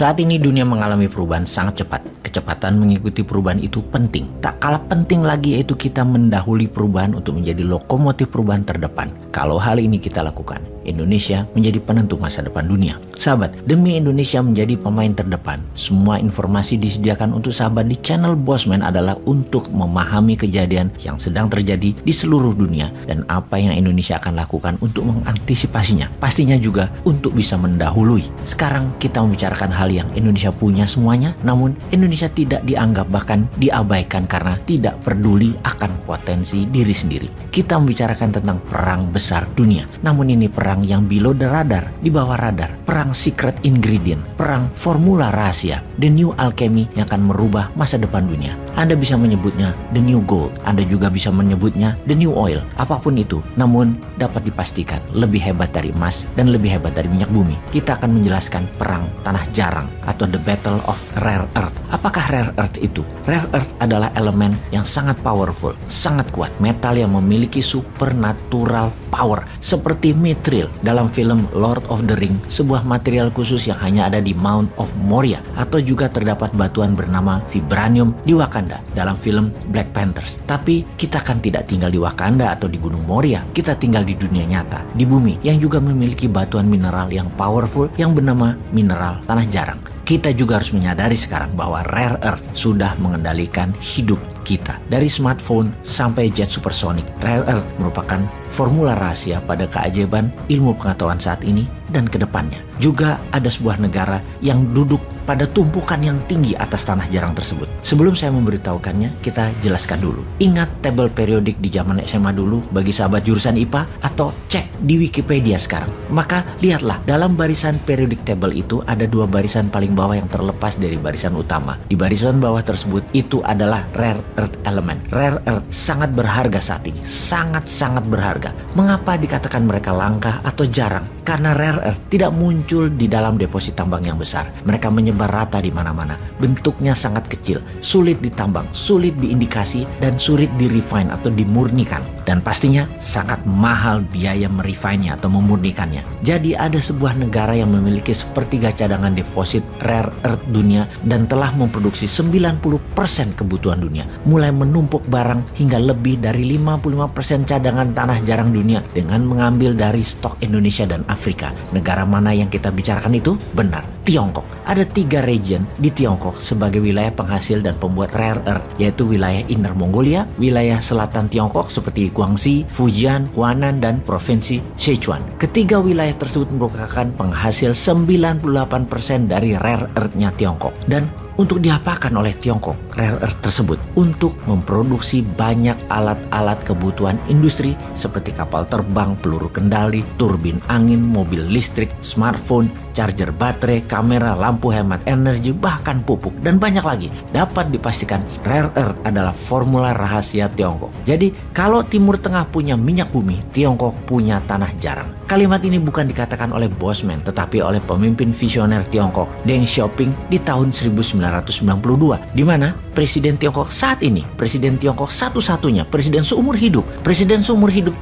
Saat ini dunia mengalami perubahan sangat cepat. Kecepatan mengikuti perubahan itu penting. Tak kalah penting lagi yaitu kita mendahului perubahan untuk menjadi lokomotif perubahan terdepan. Kalau hal ini kita lakukan, Indonesia menjadi penentu masa depan dunia. Sahabat, demi Indonesia menjadi pemain terdepan, semua informasi disediakan untuk sahabat di channel Bossman adalah untuk memahami kejadian yang sedang terjadi di seluruh dunia dan apa yang Indonesia akan lakukan untuk mengantisipasinya. Pastinya juga untuk bisa mendahului. Sekarang kita membicarakan hal yang Indonesia punya semuanya, namun Indonesia tidak dianggap bahkan diabaikan karena tidak peduli akan potensi diri sendiri. Kita membicarakan tentang perang besar dunia, namun ini perang yang below the radar, di bawah radar, perang secret ingredient, perang formula rahasia, the new alchemy yang akan merubah masa depan dunia. Anda bisa menyebutnya the new gold, Anda juga bisa menyebutnya the new oil, apapun itu, namun dapat dipastikan lebih hebat dari emas dan lebih hebat dari minyak bumi. Kita akan menjelaskan perang tanah jarang atau the battle of rare earth. Apakah rare earth itu? Rare earth adalah elemen yang sangat powerful, sangat kuat, metal yang memiliki supernatural power seperti mithril dalam film Lord of the Ring, sebuah material khusus yang hanya ada di Mount of Moria, atau juga terdapat batuan bernama vibranium di Wakanda dalam film Black Panthers. Tapi kita kan tidak tinggal di Wakanda atau di Gunung Moria, kita tinggal di dunia nyata, di bumi yang juga memiliki batuan mineral yang powerful yang bernama mineral tanah jarang. Kita juga harus menyadari sekarang bahwa rare earth sudah mengendalikan hidup kita. Dari smartphone sampai jet supersonik, rare earth merupakan formula rahasia pada keajaiban ilmu pengetahuan saat ini dan kedepannya. Juga ada sebuah negara yang duduk pada tumpukan yang tinggi atas tanah jarang tersebut. Sebelum saya memberitahukannya, kita jelaskan dulu. Ingat tabel periodik di zaman SMA dulu bagi sahabat jurusan IPA, atau cek di Wikipedia sekarang. Maka lihatlah, dalam barisan periodik table itu ada dua barisan paling bawah yang terlepas dari barisan utama. Di barisan bawah tersebut itu adalah rare earth element. Rare earth sangat berharga saat ini, sangat-sangat berharga. Mengapa dikatakan mereka langka atau jarang? Karena rare earth tidak muncul di dalam deposit tambang yang besar. Mereka menyebar rata di mana-mana. Bentuknya sangat kecil, sulit ditambang, sulit diindikasi, dan sulit direfine atau dimurnikan. Dan pastinya sangat mahal biaya merefine-nya atau memurnikannya. Jadi ada sebuah negara yang memiliki sepertiga cadangan deposit rare earth dunia dan telah memproduksi 90% kebutuhan dunia. Mulai menumpuk barang hingga lebih dari 55% cadangan tanah jarang dunia dengan mengambil dari stok Indonesia dan Afrika. Negara mana yang kita bicarakan itu? Benar, Tiongkok. Ada 3 region di Tiongkok sebagai wilayah penghasil dan pembuat rare earth, yaitu wilayah Inner Mongolia, wilayah selatan Tiongkok seperti Guangxi, Fujian, Hunan, dan provinsi Sichuan. Ketiga wilayah tersebut merupakan penghasil 98% dari rare earth-nya Tiongkok. Dan untuk diapakan oleh Tiongkok rare earth tersebut? Untuk memproduksi banyak alat-alat kebutuhan industri seperti kapal terbang, peluru kendali, turbin angin, mobil listrik, smartphone, charger baterai, kamera, lampu hemat energi, bahkan pupuk, dan banyak lagi. Dapat dipastikan rare earth adalah formula rahasia Tiongkok. Jadi kalau Timur Tengah punya minyak bumi, Tiongkok punya tanah jarang. Kalimat ini bukan dikatakan oleh Bossman, tetapi oleh pemimpin visioner Tiongkok, Deng Xiaoping, di tahun 1992, di mana Presiden Tiongkok saat ini, Presiden Tiongkok satu-satunya, Presiden seumur hidup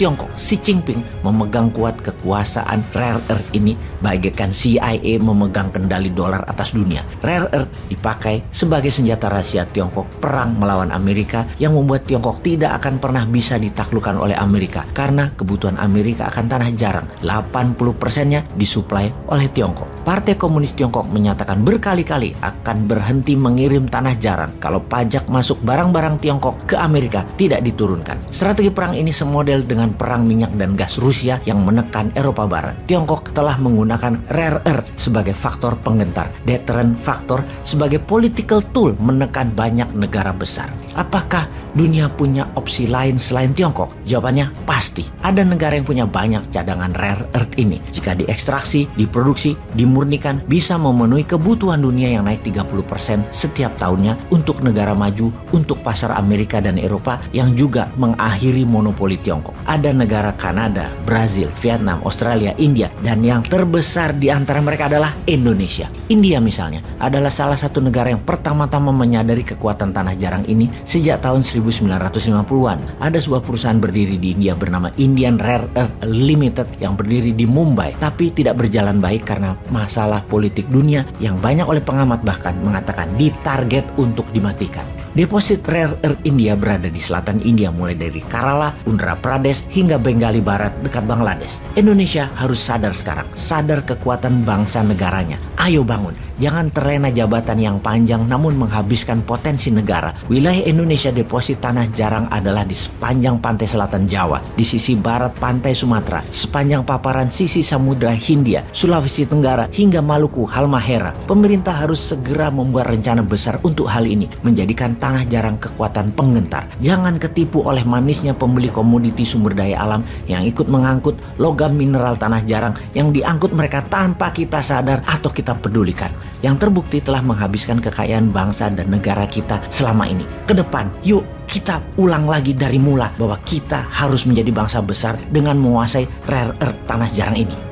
Tiongkok, Xi Jinping, memegang kuat kekuasaan rare earth ini, bagaikan CIA memegang kendali dolar atas dunia. Rare earth dipakai sebagai senjata rahasia Tiongkok perang melawan Amerika, yang membuat Tiongkok tidak akan pernah bisa ditaklukkan oleh Amerika karena kebutuhan Amerika akan tanah jarang. 80%-nya disuplai oleh Tiongkok. Partai Komunis Tiongkok menyatakan berkali-kali akan berhenti mengirim tanah jarang kalau pajak masuk barang-barang Tiongkok ke Amerika tidak diturunkan. Strategi perang ini semodel dengan perang minyak dan gas Rusia yang menekan Eropa Barat. Tiongkok telah menggunakan rare earth sebagai faktor penggentar, deterrent faktor sebagai political tool menekan banyak negara besar. Apakah dunia punya opsi lain selain Tiongkok? Jawabannya pasti. Ada negara yang punya banyak cadangan rare earth ini. Jika diekstraksi, diproduksi, dimurnikan, bisa memenuhi kebutuhan dunia yang naik 30% setiap tahunnya untuk negara maju, untuk pasar Amerika dan Eropa yang juga mengakhiri monopoli Tiongkok. Ada negara Kanada, Brazil, Vietnam, Australia, India, dan yang terbesar di antara mereka adalah Indonesia. India misalnya adalah salah satu negara yang pertama-tama menyadari kekuatan tanah jarang ini sejak tahun 1950-an. Ada sebuah perusahaan berdiri di India bernama Indian Rare Earth Limited yang berdiri di Mumbai, tapi tidak berjalan baik karena masalah politik dunia yang banyak oleh pengamat bahkan mengatakan ditarget untuk dimatikan. Deposit Rare Earth India berada di selatan India mulai dari Kerala, Andhra Pradesh hingga Bengali Barat dekat Bangladesh. Indonesia harus sadar sekarang, sadar kekuatan bangsa negaranya. Ayo bangun, jangan terlena jabatan yang panjang namun menghabiskan potensi negara. Wilayah Indonesia deposit tanah jarang adalah di sepanjang pantai selatan Jawa, di sisi barat pantai Sumatera, sepanjang paparan sisi Samudra Hindia, Sulawesi Tenggara hingga Maluku, Halmahera. Pemerintah harus segera membuat rencana besar untuk hal ini, menjadikan tanah jarang kekuatan penggentar. Jangan ketipu oleh manisnya pembeli komoditi sumber daya alam yang ikut mengangkut logam mineral tanah jarang yang diangkut mereka tanpa kita sadar atau kita pedulikan. Yang terbukti telah menghabiskan kekayaan bangsa dan negara kita selama ini. Ke depan, yuk kita ulang lagi dari mula bahwa kita harus menjadi bangsa besar dengan menguasai rare earth tanah jarang ini.